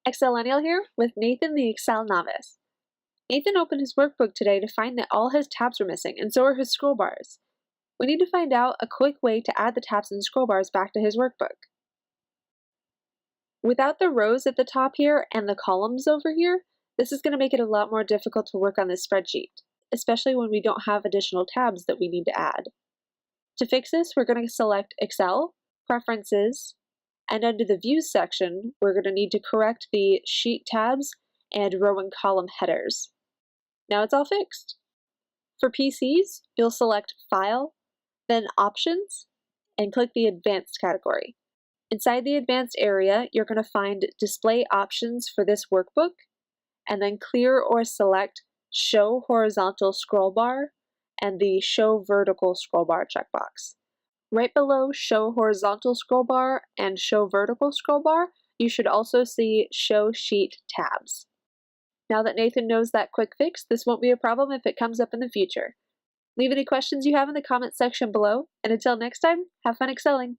Excellennial here with Nathan the Excel Novice. Nathan opened his workbook today to find that all his tabs were missing, and so are his scroll bars. We need to find out a quick way to add the tabs and scroll bars back to his workbook. Without the rows at the top here and the columns over here, this is going to make it a lot more difficult to work on this spreadsheet, especially when we don't have additional tabs that we need to add. To fix this, we're going to select Excel, Preferences, and under the Views section, we're going to need to correct the sheet tabs and row and column headers. Now it's all fixed. For PCs, you'll select File, then Options, and click the Advanced category. Inside the Advanced area, you're going to find Display Options for this workbook, and then clear or select Show Horizontal Scroll Bar and the Show Vertical Scroll Bar checkbox. Right below Show Horizontal Scroll Bar and Show Vertical Scroll Bar, you should also see Show Sheet Tabs. Now that Nathan knows that quick fix, this won't be a problem if it comes up in the future. Leave any questions you have in the comments section below, and until next time, have fun excelling!